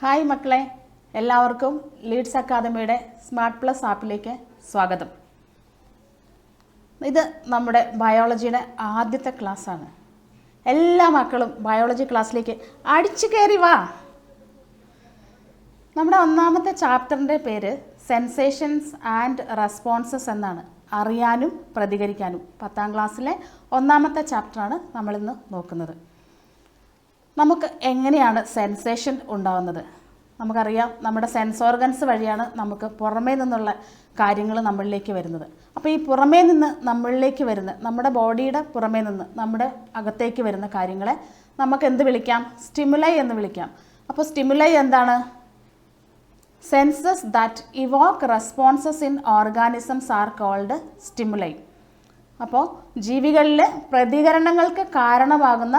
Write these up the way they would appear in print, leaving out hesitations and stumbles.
Hi മക്കളെ, എല്ലാവർക്കും Leeds അക്കാദമിയുടെ സ്മാർട്ട് പ്ലസ് ആപ്പിലേക്ക് സ്വാഗതം. ഇത് നമ്മുടെ ബയോളജിയുടെ ആദ്യത്തെ ക്ലാസ്സാണ്. എല്ലാ മക്കളും ബയോളജി ക്ലാസ്സിലേക്ക് അടിച്ചു കയറി വാ. നമ്മുടെ ഒന്നാമത്തെ ചാപ്റ്ററിൻ്റെ പേര് സെൻസേഷൻസ് ആൻഡ് റെസ്പോൺസസ് എന്നാണ്. അറിയാനും പ്രതികരിക്കാനും. 10ാം ക്ലാസ്സിലെ ഒന്നാമത്തെ ചാപ്റ്ററാണ് നമ്മളിന്ന് നോക്കുന്നത്. നമുക്ക് എങ്ങനെയാണ് സെൻസേഷൻ ഉണ്ടാകുന്നത്? നമുക്കറിയാം, നമ്മുടെ സെൻസ് ഓർഗൻസ് വഴിയാണ് നമുക്ക് പുറമേ നിന്നുള്ള കാര്യങ്ങൾ നമ്മളിലേക്ക് വരുന്നത്. അപ്പോൾ ഈ പുറമേ നിന്ന് നമ്മളിലേക്ക് വരുന്ന, നമ്മുടെ ബോഡിയുടെ പുറമേ നിന്ന് നമ്മുടെ അകത്തേക്ക് വരുന്ന കാര്യങ്ങളെ നമുക്ക് എന്ത് വിളിക്കാം? സ്റ്റിമുലൈ എന്ന് വിളിക്കാം. അപ്പോൾ സ്റ്റിമുലൈ എന്താണ്? Senses that evoke responses in organisms are called stimuli. അപ്പോൾ ജീവികളിലെ പ്രതികരണങ്ങൾക്ക് കാരണമാകുന്ന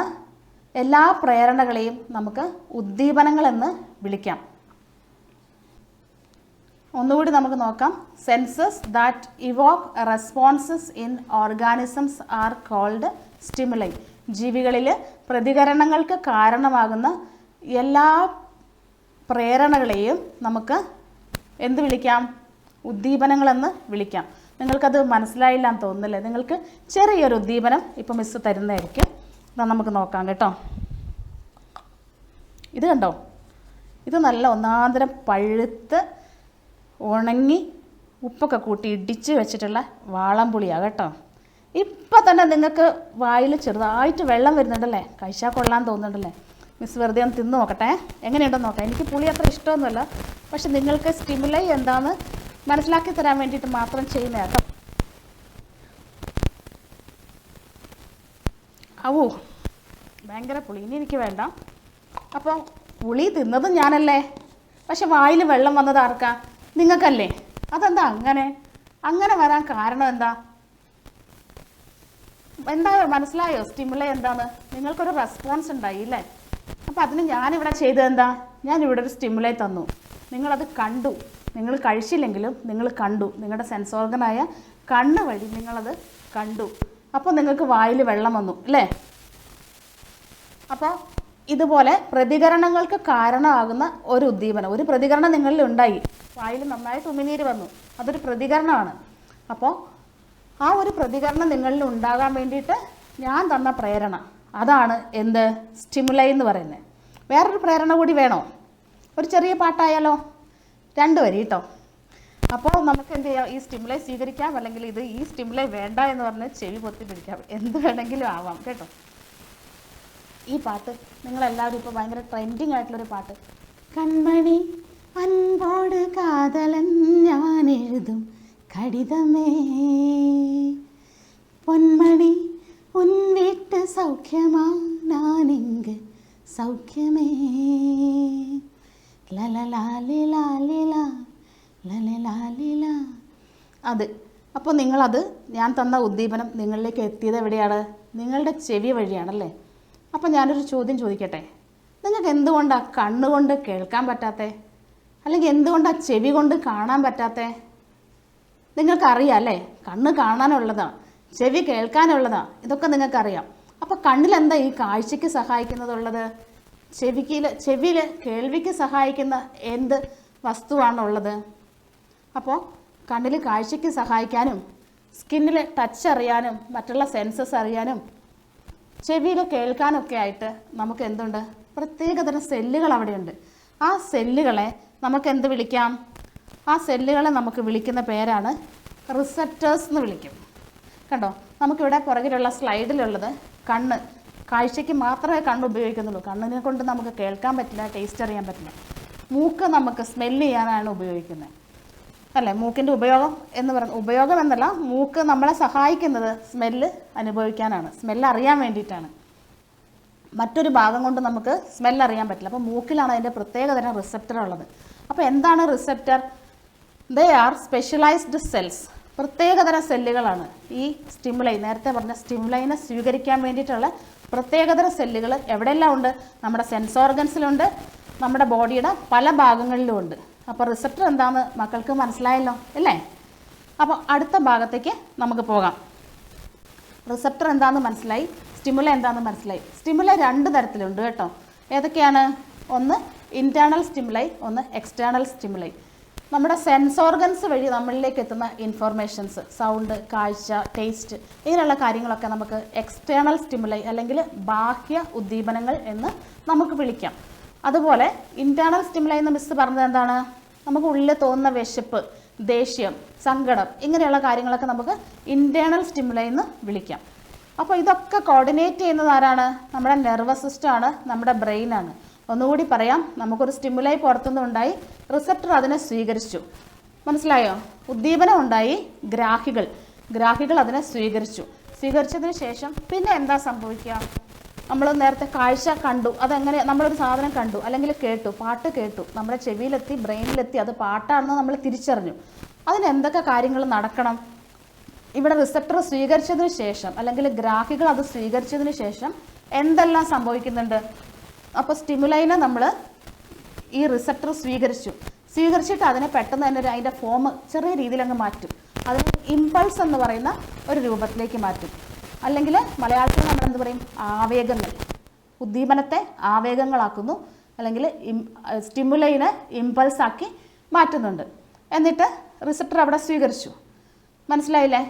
എല്ലാ പ്രേരണകളെയും നമുക്ക് ഉദ്ദീപനങ്ങളെന്ന് വിളിക്കാം. ഒന്നുകൂടി നമുക്ക് നോക്കാം. Senses that evoke responses in organisms are called stimuli. ജീവികളിൽ പ്രതികരണങ്ങൾക്ക് കാരണമാകുന്ന എല്ലാ പ്രേരണകളെയും നമുക്ക് എന്ത് വിളിക്കാം? ഉദ്ദീപനങ്ങളെന്ന് വിളിക്കാം. നിങ്ങൾക്കത് മനസ്സിലായില്ലാന്ന് തോന്നുന്നില്ലേ? നിങ്ങൾക്ക് ചെറിയൊരു ഉദ്ദീപനം ഇപ്പം മിസ്സ് തരുന്നതായിരിക്കും. ഇതാ നമുക്ക് നോക്കാം കേട്ടോ. ഇത് കണ്ടോ? ഇത് നല്ല ഒന്നാന്തരം പഴുത്ത് ഉണങ്ങി ഉപ്പൊക്കെ കൂട്ടി ഇടിച്ച് വെച്ചിട്ടുള്ള വാളംപുളിയാണ് കേട്ടോ. ഇപ്പം തന്നെ നിങ്ങൾക്ക് വായിൽ ചെറുതായിട്ട് വെള്ളം വരുന്നുണ്ടല്ലേ? കഴിച്ചാൽ കൊള്ളാൻ തോന്നുന്നുണ്ടല്ലേ? മിസ് വെറുതെ ഒന്ന് തിന്ന് നോക്കട്ടെ, എങ്ങനെയുണ്ടെന്ന് നോക്കാം. എനിക്ക് പുളി അത്ര ഇഷ്ടമൊന്നുമല്ല, പക്ഷെ നിങ്ങൾക്ക് സ്റ്റിമുലൈ എന്താണെന്ന് മനസ്സിലാക്കി തരാൻ വേണ്ടിയിട്ട് മാത്രം ചെയ്യുന്ന കേട്ടോ. അവൂ, ഭയങ്കര പുളി, ഇനി എനിക്ക് വേണ്ട. അപ്പോൾ പുളി തിന്നതും ഞാനല്ലേ, പക്ഷെ വായിൽ വെള്ളം വന്നത് ആർക്കാ? നിങ്ങൾക്കല്ലേ. അതെന്താ അങ്ങനെ വരാൻ കാരണം എന്താ മനസ്സിലായോ? സ്റ്റിമുലൈ എന്താന്ന് നിങ്ങൾക്കൊരു റെസ്പോൺസ് ഉണ്ടായി അല്ലേ? അപ്പോൾ അതിന് ഞാനിവിടെ ചെയ്തത് എന്താ? ഞാനിവിടെ ഒരു സ്റ്റിമുലൈ തന്നു, നിങ്ങളത് കണ്ടു. നിങ്ങൾ കഴിച്ചില്ലെങ്കിലും നിങ്ങൾ കണ്ടു. നിങ്ങളുടെ സെൻസ് ഓർഗനായ കണ്ണ് വഴി നിങ്ങളത് കണ്ടു. അപ്പോൾ നിങ്ങൾക്ക് വായിൽ വെള്ളം വന്നു അല്ലേ? അപ്പോൾ ഇതുപോലെ പ്രതികരണങ്ങൾക്ക് കാരണമാകുന്ന ഒരു ഉദ്ദീപനം, ഒരു പ്രതികരണം നിങ്ങളിൽ ഉണ്ടായി. വായിൽ നന്നായിട്ട് ഉമിനീര് വന്നു, അതൊരു പ്രതികരണമാണ്. അപ്പോൾ ആ ഒരു പ്രതികരണം നിങ്ങളിൽ ഉണ്ടാകാൻ വേണ്ടിയിട്ട് ഞാൻ തന്ന പ്രേരണ, അതാണ് എന്ത്? സ്റ്റിമുലൈ എന്ന് പറയുന്നത്. വേറൊരു പ്രേരണ കൂടി വേണോ? ഒരു ചെറിയ പാട്ടായാലോ? 2 വരി കേട്ടോ. അപ്പോൾ നമുക്ക് എന്ത് ചെയ്യാം? ഈ സ്റ്റിമുലൈ സ്വീകരിക്കാം, അല്ലെങ്കിൽ ഈ സ്റ്റിമുലൈ വേണ്ട എന്ന് പറഞ്ഞ് ചെവി പൊത്തി പിടിക്കാം. എന്ത് വേണമെങ്കിലും ആവാം കേട്ടോ. ഈ പാട്ട് നിങ്ങളെല്ലാവരും ഇപ്പോൾ ഭയങ്കര ട്രെൻഡിങ് ആയിട്ടുള്ളൊരു പാട്ട്. കൺമണി അൻപോട് കാതലൻ ഞാൻ എഴുതും കടിതമേ, പൊന്മണി ഉൻവിട്ട് സൗഖ്യമാ നാനിങ്ക് സൗഖ്യമേ, ലലലാലിലാലില ലലലാലില. അത് അപ്പോൾ നിങ്ങളത്, ഞാൻ തന്ന ഉദ്ദീപനം നിങ്ങളിലേക്ക് എത്തിയത് എവിടെയാണ്? നിങ്ങളുടെ ചെവി വഴിയാണല്ലേ. അപ്പോൾ ഞാനൊരു ചോദ്യം ചോദിക്കട്ടെ. നിങ്ങൾക്ക് എന്തുകൊണ്ടാണ് കണ്ണുകൊണ്ട് കേൾക്കാൻ പറ്റാത്തേ? അല്ലെങ്കിൽ എന്തുകൊണ്ടാണ് ചെവി കൊണ്ട് കാണാൻ പറ്റാത്തേ? നിങ്ങൾക്കറിയാം അല്ലേ? കണ്ണ് കാണാനുള്ളതാണ്, ചെവി കേൾക്കാനുള്ളതാണ്, ഇതൊക്കെ നിങ്ങൾക്കറിയാം. അപ്പോൾ കണ്ണിലെന്താ ഈ കാഴ്ചയ്ക്ക് സഹായിക്കുന്നതുള്ളത്? ചെവിയിൽ കേൾവിക്ക് സഹായിക്കുന്ന എന്ത് വസ്തുവാണുള്ളത്? അപ്പോൾ കണ്ണിൽ കാഴ്ചയ്ക്ക് സഹായിക്കാനും, സ്കിന്നിൽ ടച്ച് അറിയാനും, മറ്റുള്ള സെൻസസ് അറിയാനും, ചെവിയിൽ കേൾക്കാനൊക്കെ ആയിട്ട് നമുക്ക് എന്തുണ്ട്? പ്രത്യേകതരം സെല്ലുകൾ അവിടെയുണ്ട്. ആ സെല്ലുകളെ നമുക്ക് എന്ത് വിളിക്കാം? ആ സെല്ലുകളെ നമുക്ക് വിളിക്കുന്ന പേരാണ് റിസപ്റ്റേഴ്സ് എന്ന് വിളിക്കും. കണ്ടോ, നമുക്കിവിടെ പുറകിലുള്ള സ്ലൈഡിലുള്ളത് കണ്ണ്. കാഴ്ചയ്ക്ക് മാത്രമേ കണ്ണ് ഉപയോഗിക്കുന്നുള്ളൂ. കണ്ണിനെ കൊണ്ട് നമുക്ക് കേൾക്കാൻ പറ്റില്ല, ടേസ്റ്റ് അറിയാൻ പറ്റില്ല. മൂക്ക് നമുക്ക് സ്മെല്ല് ചെയ്യാനാണ് ഉപയോഗിക്കുന്നത് അല്ലേ? മൂക്കിൻ്റെ ഉപയോഗം എന്നല്ല, മൂക്ക് നമ്മളെ സഹായിക്കുന്നത് സ്മെല്ല് അനുഭവിക്കാനാണ്, സ്മെല്ല് അറിയാൻ വേണ്ടിയിട്ടാണ്. മറ്റൊരു ഭാഗം കൊണ്ട് നമുക്ക് സ്മെല്ല് അറിയാൻ പറ്റില്ല. അപ്പോൾ മൂക്കിലാണ് അതിൻ്റെ പ്രത്യേകതരം റിസപ്റ്റർ ഉള്ളത്. അപ്പോൾ എന്താണ് receptor? They are specialised cells. പ്രത്യേകതരം സെല്ലുകളാണ് ഈ സ്റ്റിമുലൈ, നേരത്തെ പറഞ്ഞ സ്റ്റിമുലൈനെ സ്വീകരിക്കാൻ വേണ്ടിയിട്ടുള്ള പ്രത്യേകതരം സെല്ലുകൾ എവിടെയെല്ലാം ഉണ്ട്? നമ്മുടെ സെൻസ് ഓർഗൻസിലുണ്ട്, നമ്മുടെ ബോഡിയുടെ പല ഭാഗങ്ങളിലും ഉണ്ട്. അപ്പോൾ റിസപ്റ്റർ എന്താണെന്ന് മക്കൾക്ക് മനസ്സിലായല്ലോ അല്ലേ? അപ്പോൾ അടുത്ത ഭാഗത്തേക്ക് നമുക്ക് പോകാം. റിസപ്റ്റർ എന്താണെന്ന് മനസ്സിലായി, സ്റ്റിമുലൈ എന്താണെന്ന് മനസ്സിലായി. സ്റ്റിമുലൈ 2 തരത്തിലുണ്ട് കേട്ടോ. ഏതൊക്കെയാണ്? ഒന്ന് ഇൻറ്റേർണൽ സ്റ്റിമുലൈ, ഒന്ന് എക്സ്റ്റേണൽ സ്റ്റിമുലൈ. നമ്മുടെ സെൻസ് ഓർഗൻസ് വഴി നമ്മളിലേക്ക് എത്തുന്ന ഇൻഫോർമേഷൻസ്, സൗണ്ട്, കാഴ്ച, ടേസ്റ്റ്, ഇങ്ങനെയുള്ള കാര്യങ്ങളൊക്കെ നമുക്ക് എക്സ്റ്റേണൽ സ്റ്റിമുലൈ അല്ലെങ്കിൽ ബാഹ്യ ഉദ്ദീപനങ്ങൾ എന്ന് നമുക്ക് വിളിക്കാം. അതുപോലെ ഇൻറ്റേർണൽ സ്റ്റിമുലൈ എന്ന് മിസ് പറഞ്ഞത് എന്താണ്? നമുക്ക് ഉള്ളിൽ തോന്നുന്ന വിശപ്പ്, ദേഷ്യം, സങ്കടം, ഇങ്ങനെയുള്ള കാര്യങ്ങളൊക്കെ നമുക്ക് ഇൻറ്റേർണൽ സ്റ്റിമുലൈ എന്ന് വിളിക്കാം. അപ്പോൾ ഇതൊക്കെ കോർഡിനേറ്റ് ചെയ്യുന്നത് ആരാണ്? നമ്മുടെ നെർവസ് സിസ്റ്റമാണ്, നമ്മുടെ ബ്രെയിനാണ്. ഒന്നുകൂടി പറയാം, നമുക്കൊരു സ്റ്റിമുലൈ പുറത്തുനിന്ന് ഉണ്ടായി, റിസപ്റ്റർ അതിനെ സ്വീകരിച്ചു. മനസ്സിലായോ? ഉദ്ദീപനം ഉണ്ടായി, ഗ്രാഹികൾ അതിനെ സ്വീകരിച്ചതിന് ശേഷം പിന്നെ എന്താ സംഭവിക്കുക? നമ്മൾ നേരത്തെ കാഴ്ച കണ്ടു, അതെങ്ങനെ? നമ്മളൊരു സാധനം കണ്ടു അല്ലെങ്കിൽ കേട്ടു, പാട്ട് കേട്ടു, നമ്മുടെ ചെവിയിലെത്തി, ബ്രെയിനിലെത്തി, അത് പാട്ടാണെന്ന് നമ്മൾ തിരിച്ചറിഞ്ഞു. അതിന് എന്തൊക്കെ കാര്യങ്ങൾ നടക്കണം? ഇവിടെ റിസപ്റ്റർ സ്വീകരിച്ചതിന് ശേഷം അല്ലെങ്കിൽ ഗ്രാഹികൾ അത് സ്വീകരിച്ചതിന് ശേഷം എന്തെല്ലാം സംഭവിക്കുന്നുണ്ട്? അപ്പോൾ സ്റ്റിമുലൈനെ നമ്മൾ ഈ റിസപ്റ്റർ സ്വീകരിച്ചിട്ട് അതിനെ പെട്ടെന്ന് തന്നെ അതിൻ്റെ ഫോം ചെറിയ രീതിയിൽ അങ്ങ് മാറ്റും. അതിന് ഇമ്പൾസ് എന്ന് പറയുന്ന ഒരു രൂപത്തിലേക്ക് മാറ്റും. അല്ലെങ്കിൽ മലയാളത്തിൽ നമ്മൾ എന്ത് പറയും? ആവേഗങ്ങൾ. ഉദ്ദീപനത്തെ ആവേഗങ്ങളാക്കുന്നു, അല്ലെങ്കിൽ സ്റ്റിമുലൈനെ ഇമ്പൾസാക്കി മാറ്റുന്നുണ്ട്. എന്നിട്ട് റിസപ്റ്റർ അവിടെ സ്വീകരിച്ചു. മനസ്സിലായില്ലേ?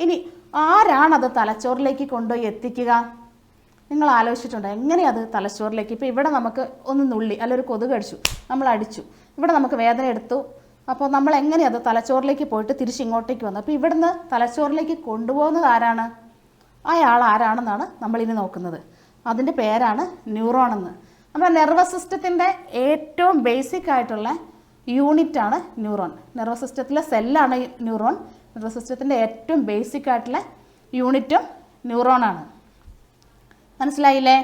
ഇനി ആരാണത് തലച്ചോറിലേക്ക് കൊണ്ടുപോയി എത്തിക്കുക? നിങ്ങൾ ആലോചിച്ചിട്ടുണ്ടോ എങ്ങനെയത് തലച്ചോറിലേക്ക്? ഇപ്പോൾ ഇവിടെ നമുക്ക് ഒന്ന് നുള്ളി, അല്ല ഒരു കൊതുക് കടിച്ചു, നമ്മൾ അടിച്ചു, ഇവിടെ നമുക്ക് വേദന എടുത്തു. അപ്പോൾ നമ്മൾ എങ്ങനെയത് തലച്ചോറിലേക്ക് പോയിട്ട് തിരിച്ചിങ്ങോട്ടേക്ക് വന്നു? അപ്പോൾ ഇവിടുന്ന് തലച്ചോറിലേക്ക് കൊണ്ടുപോകുന്നത് ആരാണ്? അയാൾ ആരാണെന്നാണ് നമ്മളിനി നോക്കുന്നത്. അതിൻ്റെ പേരാണ് ന്യൂറോൺ എന്ന്. നമ്മുടെ നെർവസ് സിസ്റ്റത്തിൻ്റെ ഏറ്റവും ബേസിക് ആയിട്ടുള്ള യൂണിറ്റാണ് ന്യൂറോൺ. നെർവസ് സിസ്റ്റത്തിലെ സെല്ലാണ് ന്യൂറോൺ. നെർവസ് സിസ്റ്റത്തിൻ്റെ ഏറ്റവും ബേസിക് ആയിട്ടുള്ള യൂണിറ്റും ന്യൂറോണാണ്. മനസ്സിലായില്ലേ?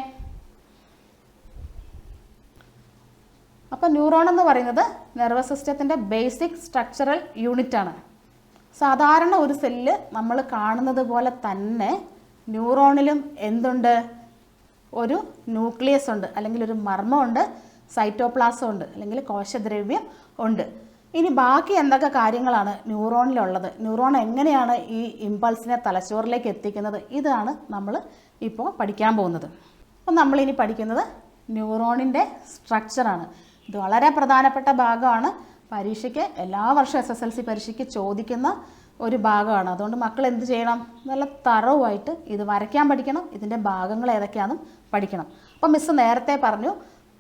അപ്പോൾ ന്യൂറോൺ എന്ന് പറയുന്നത് നെർവസ് സിസ്റ്റത്തിൻ്റെ ബേസിക് സ്ട്രക്ചറൽ യൂണിറ്റാണ്. സാധാരണ ഒരു സെല്ല് നമ്മൾ കാണുന്നത് പോലെ തന്നെ ന്യൂറോണിലും എന്തുണ്ട്? ഒരു ന്യൂക്ലിയസ് ഉണ്ട്, അല്ലെങ്കിൽ ഒരു മർമ്മമുണ്ട്, സൈറ്റോപ്ലാസം ഉണ്ട്, അല്ലെങ്കിൽ കോശദ്രവ്യം ഉണ്ട്. ഇനി ബാക്കി എന്തൊക്കെ കാര്യങ്ങളാണ് ന്യൂറോണിലുള്ളത്? ന്യൂറോൺ എങ്ങനെയാണ് ഈ ഇമ്പൾസിനെ തലച്ചോറിലേക്ക് എത്തിക്കുന്നത്? ഇതാണ് നമ്മൾ ഇപ്പോൾ പഠിക്കാൻ പോകുന്നത്. അപ്പം നമ്മളിനി പഠിക്കുന്നത് ന്യൂറോണിൻ്റെ സ്ട്രക്ചറാണ്. ഇത് വളരെ പ്രധാനപ്പെട്ട ഭാഗമാണ്. പരീക്ഷയ്ക്ക് എല്ലാ വർഷവും SSLC പരീക്ഷയ്ക്ക് ചോദിക്കുന്ന ഒരു ഭാഗമാണ്. അതുകൊണ്ട് മക്കൾ എന്ത് ചെയ്യണം? നല്ല തറവായിട്ട് ഇത് വരയ്ക്കാൻ പഠിക്കണം, ഇതിൻ്റെ ഭാഗങ്ങൾ ഏതൊക്കെയാണെന്നും പഠിക്കണം. അപ്പോൾ മിസ് നേരത്തെ പറഞ്ഞു,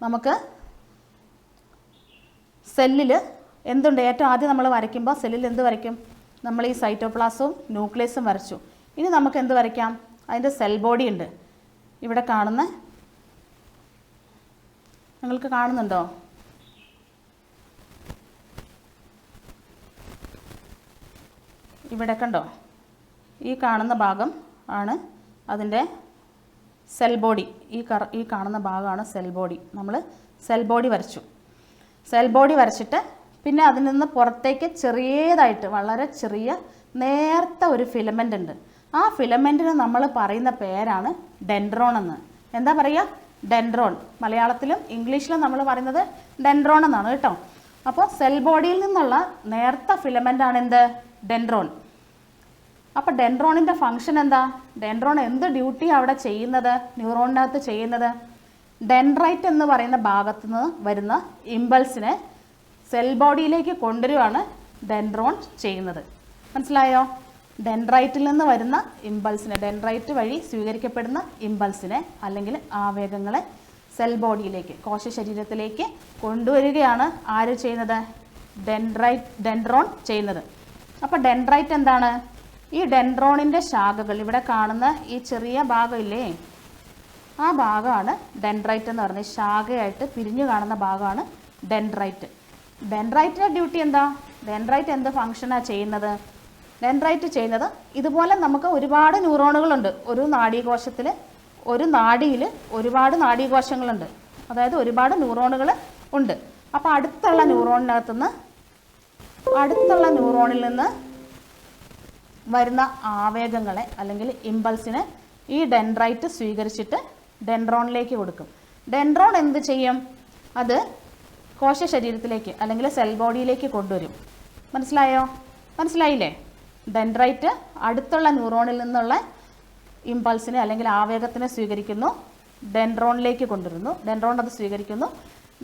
നമുക്ക് സെല്ലിൽ എന്തുണ്ട്? ഏറ്റവും ആദ്യം നമ്മൾ വരയ്ക്കുമ്പോൾ സെല്ലിൽ എന്ത് വരയ്ക്കും? നമ്മൾ ഈ സൈറ്റോപ്ലാസവും ന്യൂക്ലിയസും വരച്ചു. ഇനി നമുക്ക് എന്ത് വരയ്ക്കാം? അതിൻ്റെ സെൽ ബോഡി ഉണ്ട്. ഇവിടെ കാണുന്ന, നിങ്ങൾക്ക് കാണുന്നുണ്ടോ? ഇവിടെ കണ്ടോ? ഈ കാണുന്ന ഭാഗം ആണ് അതിൻ്റെ സെൽ ബോഡി. ഈ കാണുന്ന ഭാഗമാണ് സെൽ ബോഡി. നമ്മൾ സെൽ ബോഡി വരച്ചു. സെൽ ബോഡി വരച്ചിട്ട് പിന്നെ അതിൽ നിന്ന് പുറത്തേക്ക് ചെറിയതായിട്ട്, വളരെ ചെറിയ നേർത്ത ഒരു ഫിലമെൻ്റ് ഉണ്ട്. ആ ഫിലമെൻറ്റിന് നമ്മൾ പറയുന്ന പേരാണ് ഡെൻഡ്രോൺ എന്ന്. എന്താ പറയുക? ഡെൻഡ്രോൺ. മലയാളത്തിലും ഇംഗ്ലീഷിലും നമ്മൾ പറയുന്നത് ഡെൻഡ്രോൺ എന്നാണ് കേട്ടോ. അപ്പോൾ സെൽ ബോഡിയിൽ നിന്നുള്ള നേർത്ത ഫിലമെൻ്റാണ് എന്ത്? ഡെൻഡ്രോൺ. അപ്പോൾ ഡെൻഡ്രോണിൻ്റെ ഫംഗ്ഷൻ എന്താ? ഡെൻഡ്രോൺ എന്ത് ഡ്യൂട്ടിയാണ് അവിടെ ചെയ്യുന്നത്? ന്യൂറോണിനകത്ത് ചെയ്യുന്നത്? ഡെൻഡ്രൈറ്റ് എന്ന് പറയുന്ന ഭാഗത്തു നിന്ന് വരുന്ന ഇമ്പൾസിനെ സെൽ ബോഡിയിലേക്ക് കൊണ്ടുവരുവാണ് ഡെൻഡ്രോൺ ചെയ്യുന്നത്. മനസ്സിലായോ? ഡെൻഡ്രൈറ്റിൽ നിന്ന് വരുന്ന ഇമ്പൾസിനെ, ഡെൻഡ്രൈറ്റ് വഴി സ്വീകരിക്കപ്പെടുന്ന ഇമ്പൾസിനെ അല്ലെങ്കിൽ ആവേഗങ്ങളെ സെൽ ബോഡിയിലേക്ക്, കോശ ശരീരത്തിലേക്ക് കൊണ്ടുവരികയാണ് ആര് ചെയ്യുന്നത്? ഡെൻഡ്രോൺ ചെയ്യുന്നത്. അപ്പോൾ ഡെൻഡ്രൈറ്റ് എന്താണ്? ഈ ഡെൻഡ്രോണിൻ്റെ ശാഖകൾ, ഇവിടെ കാണുന്ന ഈ ചെറിയ ഭാഗമില്ലേ, ആ ഭാഗമാണ് ഡെൻഡ്രൈറ്റ് എന്ന് പറയുന്നത്. ശാഖയായിട്ട് പിരിഞ്ഞു കാണുന്ന ഭാഗമാണ് ഡെൻഡ്രൈറ്റ്. ഡെൻഡ്രൈറ്റിൻ്റെ ഡ്യൂട്ടി എന്താ? ഡെൻഡ്രൈറ്റ് എന്ത് ഫംഗ്ഷനാണ് ചെയ്യുന്നത്? ഡെൻഡ്രൈറ്റ് ചെയ്യുന്നത്, ഇതുപോലെ നമുക്ക് ഒരുപാട് ന്യൂറോണുകളുണ്ട്. ഒരു നാഡീകോശത്തിൽ, ഒരു നാഡിയിൽ ഒരുപാട് നാഡീകോശങ്ങളുണ്ട്. അതായത് ഒരുപാട് ന്യൂറോണുകൾ ഉണ്ട്. അപ്പോൾ അടുത്തുള്ള ന്യൂറോണിൽ നിന്ന് വരുന്ന ആവേഗങ്ങളെ അല്ലെങ്കിൽ ഇമ്പൾസിനെ ഈ ഡെൻഡ്രൈറ്റ് സ്വീകരിച്ചിട്ട് ഡെൻഡ്രോണിലേക്ക് കൊടുക്കും. ഡെൻഡ്രോൺ എന്ത് ചെയ്യും? അത് കോശ ശരീരത്തിലേക്ക് അല്ലെങ്കിൽ സെൽ ബോഡിയിലേക്ക് കൊണ്ടുവരും. മനസ്സിലായില്ലേ? ഡെൻഡ്രൈറ്റ് അടുത്തുള്ള ന്യൂറോണിൽ നിന്നുള്ള ഇമ്പൾസിനെ അല്ലെങ്കിൽ ആവേഗത്തിനെ സ്വീകരിക്കുന്നു, ഡെൻഡ്രോണിലേക്ക് കൊണ്ടുവരുന്നു. ഡെൻഡ്രോൺ അത് സ്വീകരിക്കുന്നു,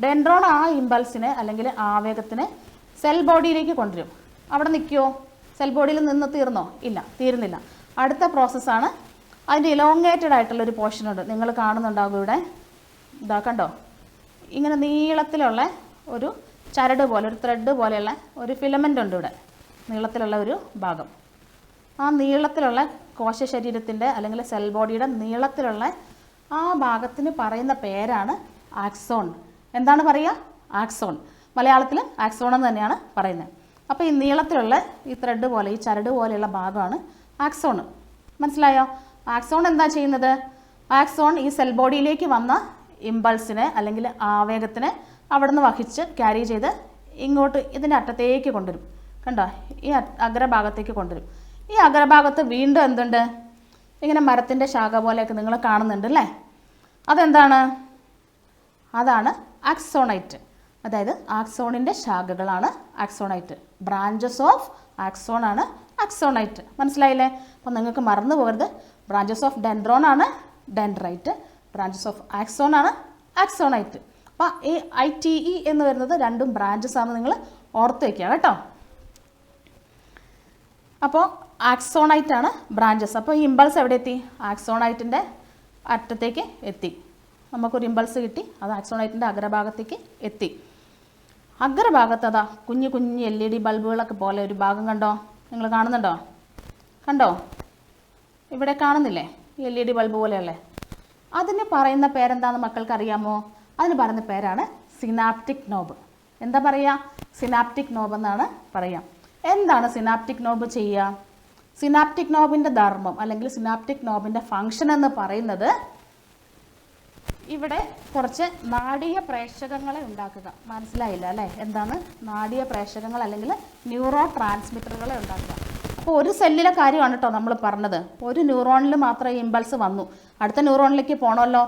ഡെൻഡ്രോൺ ആ ഇമ്പൾസിനെ അല്ലെങ്കിൽ ആവേഗത്തിനെ സെൽ ബോഡിയിലേക്ക് കൊണ്ടുവരും. അവിടെ നിൽക്കുമോ? സെൽ ബോഡിയിൽ നിന്ന് തീർന്നോ? ഇല്ല, തീരുന്നില്ല. അടുത്ത പ്രോസസ്സാണ് അതിൻ്റെ ഇലോങ്ങേറ്റഡ് ആയിട്ടുള്ളൊരു പോർഷൻ ഉണ്ട്. നിങ്ങൾ കാണുന്നുണ്ടാകും ഇവിടെ, ഇതാ കണ്ടോ, ഇങ്ങനെ നീളത്തിലുള്ള ഒരു ചരട് പോലെ, ഒരു ത്രെഡ് പോലെയുള്ള ഒരു ഫിലമെൻ്റ് ഉണ്ട് ഇവിടെ, നീളത്തിലുള്ള ഒരു ഭാഗം. ആ നീളത്തിലുള്ള കോശ ശരീരത്തിൻ്റെ അല്ലെങ്കിൽ സെൽ ബോഡിയുടെ നീളത്തിലുള്ള ആ ഭാഗത്തിന് പറയുന്ന പേരാണ് ആക്സോൺ. എന്താണ് പറയുക? ആക്സോൺ. മലയാളത്തിൽ ആക്സോൺ എന്ന് തന്നെയാണ് പറയുന്നത്. അപ്പോൾ ഈ നീളത്തിലുള്ള ഈ ത്രെഡ് പോലെ, ഈ ചരട് പോലെയുള്ള ഭാഗമാണ് ആക്സോൺ. മനസ്സിലായോ? ആക്സോൺ എന്താ ചെയ്യുന്നത്? ആക്സോൺ ഈ സെൽ ബോഡിയിലേക്ക് വന്ന ഇമ്പൾസിനെ അല്ലെങ്കിൽ ആവേഗത്തിനെ അവിടെ നിന്ന് വഹിച്ച് ക്യാരി ചെയ്ത് ഇങ്ങോട്ട് ഇതിൻ്റെ അറ്റത്തേക്ക് കൊണ്ടുവരും. കണ്ടോ, ഈ അഗ്രഭാഗത്തേക്ക് കൊണ്ടുവരും. ഈ അഗ്രഭാഗത്ത് വീണ്ടും എന്തുണ്ട്? ഇങ്ങനെ മരത്തിൻ്റെ ശാഖ പോലെയൊക്കെ നിങ്ങൾ കാണുന്നുണ്ട് അല്ലേ? അതെന്താണ്? അതാണ് ആക്സോണൈറ്റ്. അതായത് ആക്സോണിൻ്റെ ശാഖകളാണ് ആക്സോണൈറ്റ്. ബ്രാഞ്ചസ് ഓഫ് ആക്സോൺ ആണ് ആക്സോണൈറ്റ്. മനസ്സിലായില്ലേ? അപ്പോൾ നിങ്ങൾക്ക് മറന്നു പോകരുത്. ബ്രാഞ്ചസ് ഓഫ് ഡെൻഡ്രോൺ ആണ് ഡെൻഡ്രൈറ്റ്, ബ്രാഞ്ചസ് ഓഫ് ആക്സോൺ ആണ് ആക്സോണൈറ്റ്. അപ്പോൾ ഈ ITE എന്ന് വരുന്നത് രണ്ടും ബ്രാഞ്ചസ് ആണ്, നിങ്ങൾ ഓർത്ത് വയ്ക്കുക കേട്ടോ. അപ്പോൾ ആക്സോണൈറ്റ് ആണ് ബ്രാഞ്ചസ്. അപ്പോൾ ഈ ഇമ്പൾസ് എവിടെ എത്തി? ആക്സോണൈറ്റിൻ്റെ അറ്റത്തേക്ക് എത്തി. നമുക്കൊരു ഇമ്പൾസ് കിട്ടി, അത് ആക്സോണൈറ്റിൻ്റെ അഗ്രഭാഗത്തേക്ക് എത്തി. അഗ്രഭാഗത്ത് അതാ കുഞ്ഞു കുഞ്ഞു LED ബൾബുകളൊക്കെ പോലെ ഒരു ഭാഗം കണ്ടോ? നിങ്ങൾ കാണുന്നുണ്ടോ? കണ്ടോ? ഇവിടെ കാണുന്നില്ലേ ഈ LED ബൾബ് പോലെയല്ലേ? അതിന് പറയുന്ന പേരെന്താണെന്ന് മക്കൾക്ക് അറിയാമോ? അതിന് പറയുന്ന പേരാണ് സിനാപ്റ്റിക് നോബ്. എന്താ പറയുക? സിനാപ്റ്റിക് നോബ് എന്നാണ് പറയുക. എന്താണ് സിനാപ്റ്റിക് നോബ് ചെയ്യുക? സിനാപ്റ്റിക് നോബിൻ്റെ ധർമ്മം അല്ലെങ്കിൽ സിനാപ്റ്റിക് നോബിൻ്റെ ഫങ്ഷൻ എന്ന് പറയുന്നത് ഇവിടെ കുറച്ച് നാഡീയ പ്രേഷകങ്ങളെ ഉണ്ടാക്കുക. മനസ്സിലായില്ല അല്ലേ? എന്താണ് നാഡീയ പ്രേഷകങ്ങൾ അല്ലെങ്കിൽ ന്യൂറോ ട്രാൻസ്മിറ്ററുകളെ ഉണ്ടാക്കുക. അപ്പോൾ ഒരു സെല്ലിലെ കാര്യമാണ് കേട്ടോ നമ്മൾ പറഞ്ഞത്. ഒരു ന്യൂറോണിൽ മാത്രം ഇമ്പൾസ് വന്നു, അടുത്ത ന്യൂറോണിലേക്ക് പോകണമല്ലോ.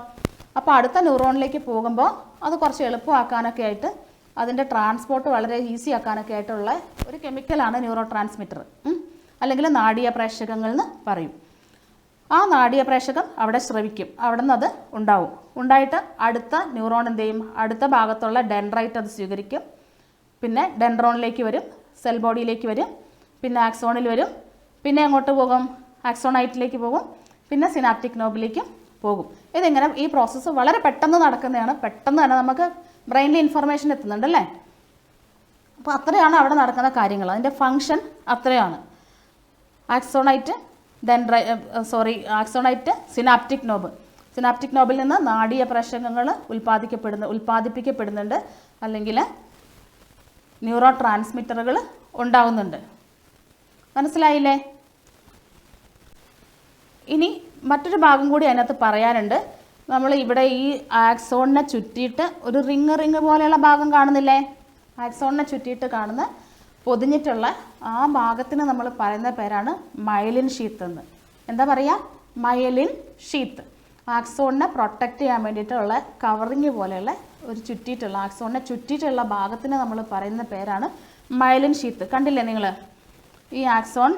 അപ്പോൾ അടുത്ത ന്യൂറോണിലേക്ക് പോകുമ്പോൾ അത് കുറച്ച് എളുപ്പമാക്കാനൊക്കെ ആയിട്ട്, അതിൻ്റെ ട്രാൻസ്പോർട്ട് വളരെ ഈസി ആക്കാനൊക്കെ ആയിട്ടുള്ള ഒരു കെമിക്കലാണ് ന്യൂറോ ട്രാൻസ്മിറ്റർ, അല്ലെങ്കിൽ നാഡീയ പ്രേഷകങ്ങൾ എന്ന് പറയും. ആ നാഡീയ പ്രേഷകം അവിടെ സ്രവിക്കും, അവിടെ നിന്ന് അത് ഉണ്ടാവും. ഉണ്ടായിട്ട് അടുത്ത ന്യൂറോൺ എന്ത് ചെയ്യും? അടുത്ത ഭാഗത്തുള്ള ഡെൻഡ്രൈറ്റ് അത് സ്വീകരിക്കും. പിന്നെ ഡെൻഡ്രോണിലേക്ക് വരും, സെൽ ബോഡിയിലേക്ക് വരും, പിന്നെ ആക്സോണിൽ വരും, പിന്നെ അങ്ങോട്ട് പോകും, ആക്സോണൈറ്റിലേക്ക് പോകും, പിന്നെ സിനാപ്റ്റിക് നോബിലേക്ക് പോകും. ഇതിങ്ങനെ ഈ പ്രോസസ്സ് വളരെ പെട്ടെന്ന് നടക്കുന്നതാണ്. പെട്ടെന്ന് തന്നെ നമുക്ക് ബ്രെയിനിൽ ഇൻഫർമേഷൻ എത്തുന്നുണ്ടല്ലേ? അപ്പോൾ അത്രയാണ് അവിടെ നടക്കുന്ന കാര്യങ്ങൾ. അതിൻ്റെ ഫങ്ഷൻ അത്രയാണ്. ആക്സോണൈറ്റ് ആക്സോണൈറ്റ് സിനാപ്റ്റിക് നോബ്. സിനാപ്റ്റിക് നോബിൽ നിന്ന് നാഡീയ പ്രേഷകങ്ങൾ ഉൽപ്പാദിപ്പിക്കപ്പെടുന്നുണ്ട്, അല്ലെങ്കിൽ ന്യൂറോ ട്രാൻസ്മിറ്ററുകൾ ഉണ്ടാവുന്നുണ്ട്. മനസ്സിലായില്ലേ? ഇനി മറ്റൊരു ഭാഗം കൂടി അതിനകത്ത് പറയാനുണ്ട്. നമ്മൾ ഇവിടെ ഈ ആക്സോണിനെ ചുറ്റിയിട്ട് ഒരു റിങ് പോലെയുള്ള ഭാഗം കാണുന്നില്ലേ? ആക്സോണിനെ ചുറ്റിയിട്ട് കാണുന്ന പൊതിഞ്ഞിട്ടുള്ള ആ ഭാഗത്തിന് നമ്മൾ പറയുന്ന പേരാണ് മയലിൻ ഷീത്ത് എന്ന്. എന്താ പറയുക? Myelin sheath. ആക്സോണിനെ പ്രൊട്ടക്റ്റ് ചെയ്യാൻ വേണ്ടിയിട്ടുള്ള കവറിങ് പോലെയുള്ള ഒരു ചുറ്റിയിട്ടുള്ള, ആക്സോണിനെ ചുറ്റിയിട്ടുള്ള ഭാഗത്തിന് നമ്മൾ പറയുന്ന പേരാണ് മയലിൻ ഷീത്ത്. കണ്ടില്ലേ നിങ്ങൾ? ഈ ആക്സോൺ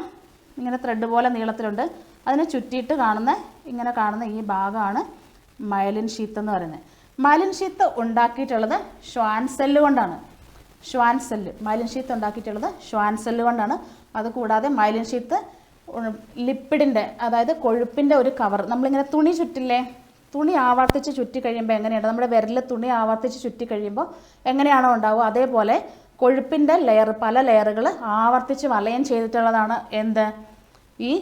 ഇങ്ങനെ ത്രെഡ് പോലെ നീളത്തിലുണ്ട്, അതിനെ ചുറ്റിയിട്ട് ഇങ്ങനെ കാണുന്ന ഈ ഭാഗമാണ് മയലിൻ ഷീത്ത് എന്ന് പറയുന്നത്. മയലിൻ ഷീത്ത് ഉണ്ടാക്കിയിട്ടുള്ളത് ഷ്വാൻ സെല്ല് കൊണ്ടാണ്. ഷ്വാൻ സെല്ല് മൈലിൻ ഷീത്ത് ഉണ്ടാക്കിയിട്ടുള്ളത് ഷ്വാൻ സെല്ല് കൊണ്ടാണ്. അതുകൂടാതെ മൈലിൻ ഷീത്ത് ലിപ്പിഡിൻ്റെ, അതായത് കൊഴുപ്പിൻ്റെ ഒരു കവർ. നമ്മളിങ്ങനെ തുണി ചുറ്റില്ലേ? തുണി ആവർത്തിച്ച് ചുറ്റി കഴിയുമ്പോൾ എങ്ങനെയാണ്? നമ്മുടെ വിരലിൽ തുണി ആവർത്തിച്ച് ചുറ്റി കഴിയുമ്പോൾ എങ്ങനെയാണോ ഉണ്ടാവുക, അതേപോലെ കൊഴുപ്പിൻ്റെ ലെയർ, പല ലെയറുകൾ ആവർത്തിച്ച് വലയം ചെയ്തിട്ടുള്ളതാണ് എന്ത്? ഈ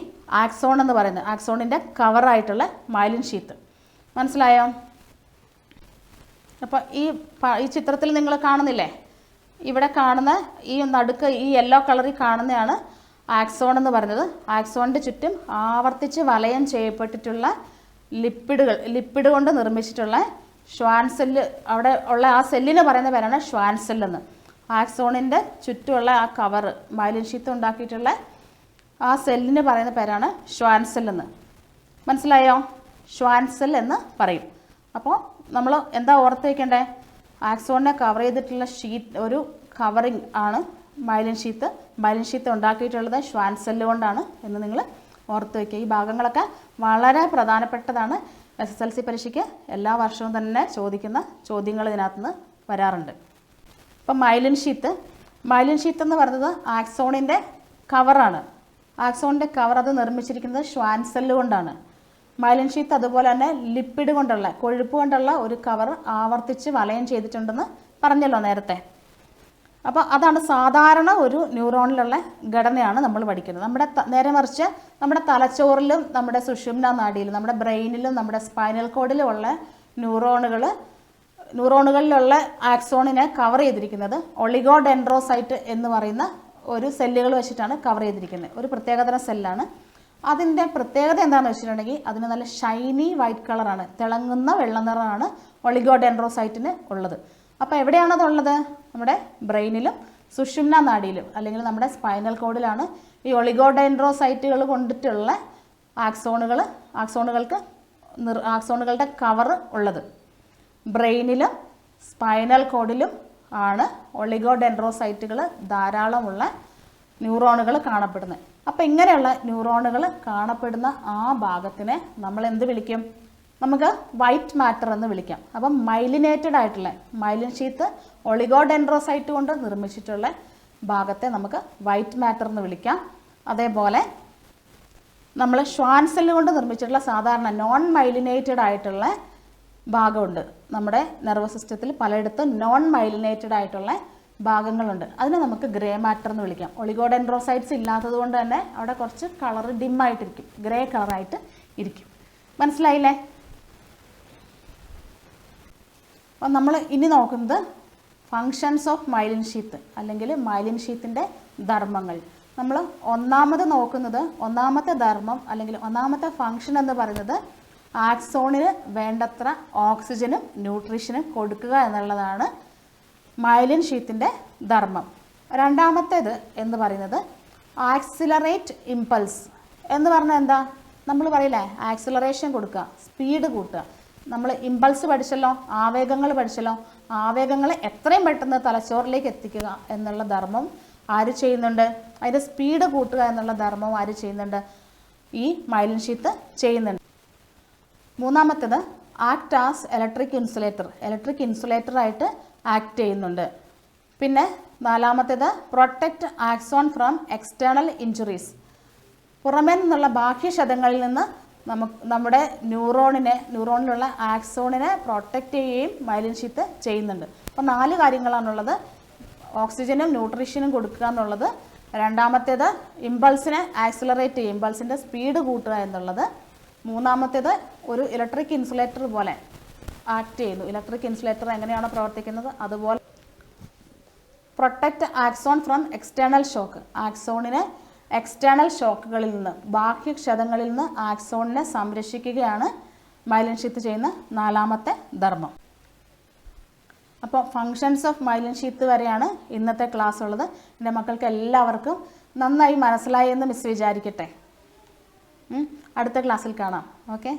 ആക്സോൺ എന്ന് പറയുന്നത്. ആക്സോണിൻ്റെ കവറായിട്ടുള്ള മൈലിൻ ഷീത്ത്. മനസ്സിലായോ? അപ്പോൾ ഈ ചിത്രത്തിൽ നിങ്ങൾ കാണുന്നില്ലേ? ഇവിടെ കാണുന്ന ഈ നടുക്ക് ഈ യെല്ലോ കളറിൽ കാണുന്നതാണ് ആക്സോൺ എന്ന് പറയുന്നത്. ആക്സോണിൻ്റെ ചുറ്റും ആവർത്തിച്ച് വലയം ചെയ്യപ്പെട്ടിട്ടുള്ള ലിപ്പിഡ് കൊണ്ട് നിർമ്മിച്ചിട്ടുള്ള ഷ്വാൻ സെല്ല്, അവിടെ ഉള്ള ആ സെല്ലിന് പറയുന്ന പേരാണ് ഷ്വാൻ സെല്ലെന്ന്. ആക്സോണിൻ്റെ ചുറ്റുമുള്ള ആ കവർ, മൈലിൻ ഷീത്ത് ഉണ്ടാക്കിയിട്ടുള്ള ആ സെല്ലിന് പറയുന്ന പേരാണ് ഷ്വാൻ സെല്ലെന്ന്. മനസ്സിലായോ? ഷ്വാൻ സെൽ എന്ന് പറയും. അപ്പോൾ നമ്മൾ എന്താ ഓർത്ത് വയ്ക്കേണ്ടേ? ആക്സോണിനെ കവർ ചെയ്തിട്ടുള്ള ഒരു കവറിങ് ആണ് മൈലിൻ ഷീത്ത്. മൈലിൻ ഷീത്ത് ഉണ്ടാക്കിയിട്ടുള്ളത് ഷ്വാൻ സെല്ല് കൊണ്ടാണ് എന്ന് നിങ്ങൾ ഓർത്ത് വയ്ക്കുക. ഈ ഭാഗങ്ങളൊക്കെ വളരെ പ്രധാനപ്പെട്ടതാണ്. SSLC പരീക്ഷയ്ക്ക് എല്ലാ വർഷവും തന്നെ ചോദിക്കുന്ന ചോദ്യങ്ങൾ ഇതിനകത്തുനിന്ന് വരാറുണ്ട്. ഇപ്പം മൈലിൻ ഷീത്ത് എന്ന് പറയുന്നത് ആക്സോണിൻ്റെ കവറാണ്. ആക്സോണിൻ്റെ കവർ അത് നിർമ്മിച്ചിരിക്കുന്നത് ഷ്വാൻ സെല്ല് കൊണ്ടാണ്. മൈലിൻ ഷീത്ത് അതുപോലെ തന്നെ ലിപ്പിഡ് കൊണ്ടുള്ള, കൊഴുപ്പ് കൊണ്ടുള്ള ഒരു കവർ ആവർത്തിച്ച് വലയം ചെയ്തിട്ടുണ്ടെന്ന് പറഞ്ഞല്ലോ നേരത്തെ. അപ്പോൾ അതാണ് സാധാരണ ഒരു ന്യൂറോണിലുള്ള ഘടനയാണ് നമ്മൾ പഠിക്കുന്നത്. നേരെ മറിച്ച് നമ്മുടെ തലച്ചോറിലും നമ്മുടെ സുഷുമ്ന നാഡിയിലും നമ്മുടെ ബ്രെയിനിലും നമ്മുടെ സ്പൈനൽ കോഡിലും ഉള്ള ന്യൂറോണുകളിലുള്ള ആക്സോണിനെ കവർ ചെയ്തിരിക്കുന്നത് ഒളിഗോഡെൻഡ്രോസൈറ്റ് എന്ന് പറയുന്ന ഒരു സെല്ലുകൾ വെച്ചിട്ടാണ് കവർ ചെയ്തിരിക്കുന്നത്. ഒരു പ്രത്യേകതരം സെല്ലാണ്. അതിൻ്റെ പ്രത്യേകത എന്താണെന്ന് വെച്ചിട്ടുണ്ടെങ്കിൽ അതിന് നല്ല ഷൈനി വൈറ്റ് കളറാണ്, തിളങ്ങുന്ന വെള്ള നിറമാണ് ഒളിഗോഡെൻഡ്രോസൈറ്റിന് ഉള്ളത്. അപ്പോൾ എവിടെയാണതുള്ളത്? നമ്മുടെ ബ്രെയിനിലും സുഷുമ്ന നാഡിയിലും അല്ലെങ്കിൽ നമ്മുടെ സ്പൈനൽ കോഡിലാണ് ഈ ഒളിഗോഡെൻഡ്രോസൈറ്റുകൾ കൊണ്ടിട്ടുള്ള ആക്സോണുകളുടെ കവർ ഉള്ളത്. ബ്രെയിനിലും സ്പൈനൽ കോഡിലും ആണ് ഒളിഗോഡെൻഡ്രോസൈറ്റുകൾ ധാരാളമുള്ള ന്യൂറോണുകൾ കാണപ്പെടുന്നത്. അപ്പോൾ ഇങ്ങനെയുള്ള ന്യൂറോണുകൾ കാണപ്പെടുന്ന ആ ഭാഗത്തിനെ നമ്മൾ എന്ത് വിളിക്കും? നമുക്ക് വൈറ്റ് മാറ്റർ എന്ന് വിളിക്കാം. അപ്പം മൈലിനേറ്റഡ് ആയിട്ടുള്ള മൈലിൻ ഷീത്ത് ഒളിഗോഡെൻഡ്രോസൈറ്റ് കൊണ്ട് നിർമ്മിച്ചിട്ടുള്ള ഭാഗത്തെ നമുക്ക് വൈറ്റ് മാറ്റർ എന്ന് വിളിക്കാം. അതേപോലെ നമ്മൾ ഷ്വാൻ സെല്ല് കൊണ്ട് നിർമ്മിച്ചിട്ടുള്ള സാധാരണ നോൺ മൈലിനേറ്റഡ് ആയിട്ടുള്ള ഭാഗമുണ്ട്. നമ്മുടെ നെർവസ് സിസ്റ്റത്തിൽ പലയിടത്തും നോൺ മൈലിനേറ്റഡ് ആയിട്ടുള്ള ഭാഗങ്ങളുണ്ട്. അതിനെ നമുക്ക് ഗ്രേ മാറ്റർ എന്ന് വിളിക്കാം. ഒളിഗോഡെൻഡ്രോസൈറ്റ്സ് ഇല്ലാത്തത് കൊണ്ട് തന്നെ അവിടെ കുറച്ച് കളർ ഡിമ്മായിട്ടിരിക്കും, ഗ്രേ കളറായിട്ട് ഇരിക്കും. മനസ്സിലായില്ലേ? അപ്പം നമ്മൾ ഇനി നോക്കുന്നത് ഫങ്ഷൻസ് ഓഫ് മൈലിൻ ഷീത്ത് അല്ലെങ്കിൽ മൈലിൻ ഷീത്തിൻ്റെ ധർമ്മങ്ങൾ. നമ്മൾ ഒന്നാമത്തെ ധർമ്മം അല്ലെങ്കിൽ ഒന്നാമത്തെ ഫങ്ഷൻ എന്ന് പറയുന്നത് ആക്സോണിന് വേണ്ടത്ര ഓക്സിജനും ന്യൂട്രീഷനും കൊടുക്കുക എന്നുള്ളതാണ് മൈലിൻ ഷീത്തിൻ്റെ ധർമ്മം. രണ്ടാമത്തേത് എന്ന് പറയുന്നത് ആക്സിലറേറ്റ് ഇമ്പൾസ് എന്ന് പറഞ്ഞാൽ എന്താ? നമ്മൾ പറയില്ലേ, ആക്സിലറേഷൻ കൊടുക്കുക, സ്പീഡ് കൂട്ടുക. നമ്മൾ ഇമ്പൾസ് പഠിച്ചല്ലോ, ആവേഗങ്ങൾ പഠിച്ചല്ലോ. ആവേഗങ്ങളെ എത്രയും പെട്ടെന്ന് തലച്ചോറിലേക്ക് എത്തിക്കുക എന്നുള്ള ധർമ്മം ആര് ചെയ്യുന്നുണ്ട്? അതിൻ്റെ സ്പീഡ് കൂട്ടുക എന്നുള്ള ധർമ്മം ആര് ചെയ്യുന്നുണ്ട്? ഈ മൈലിൻ ഷീത്ത് ചെയ്യുന്നുണ്ട്. മൂന്നാമത്തേത് ആക്ട് ആസ് ഇലക്ട്രിക് ഇൻസുലേറ്ററായിട്ട് ആക്ട് ചെയ്യുന്നുണ്ട്. പിന്നെ നാലാമത്തേത് protect axon from external injuries. പുറമേ നിന്നുള്ള ബാഹ്യക്ഷതങ്ങളിൽ നിന്ന് നമ്മുടെ ന്യൂറോണിലുള്ള ആക്സോണിനെ പ്രൊട്ടക്റ്റ് ചെയ്യുകയും മൈലിൻ ഷീത്ത് ചെയ്യുന്നുണ്ട്. അപ്പോൾ 4 കാര്യങ്ങളാണുള്ളത്. ഓക്സിജനും ന്യൂട്രീഷനും കൊടുക്കുക എന്നുള്ളത്. രണ്ടാമത്തേത് ഇമ്പൾസിനെ ആക്സിലറേറ്റ് ചെയ്യും, ഇമ്പൾസിൻ്റെ സ്പീഡ് കൂട്ടുക എന്നുള്ളത്. മൂന്നാമത്തേത് ഒരു ഇലക്ട്രിക് ഇൻസുലേറ്റർ പോലെ ആക്ട് ചെയ്യുന്നു. ഇലക്ട്രിക് ഇൻസുലേറ്റർ എങ്ങനെയാണോ പ്രവർത്തിക്കുന്നത് അതുപോലെ. Protect axon from external shock. ആക്സോണിനെ എക്സ്റ്റേണൽ ഷോക്കുകളിൽ നിന്ന്, ബാഹ്യക്ഷതങ്ങളിൽ നിന്ന് ആക്സോണിനെ സംരക്ഷിക്കുകയാണ് മൈലിൻ ഷീത്ത് ചെയ്യുന്ന നാലാമത്തെ ധർമ്മം. അപ്പോൾ ഫങ്ഷൻസ് ഓഫ് മൈലിൻ ഷീത്ത് വരെയാണ് ഇന്നത്തെ ക്ലാസ് ഉള്ളത്. എൻ്റെ മക്കൾക്ക് എല്ലാവർക്കും നന്നായി മനസ്സിലായി എന്ന് മിസ് വിചാരിക്കട്ടെ. അടുത്ത ക്ലാസ്സിൽ കാണാം. Okay,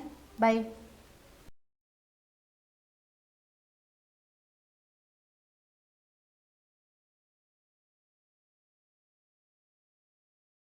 by.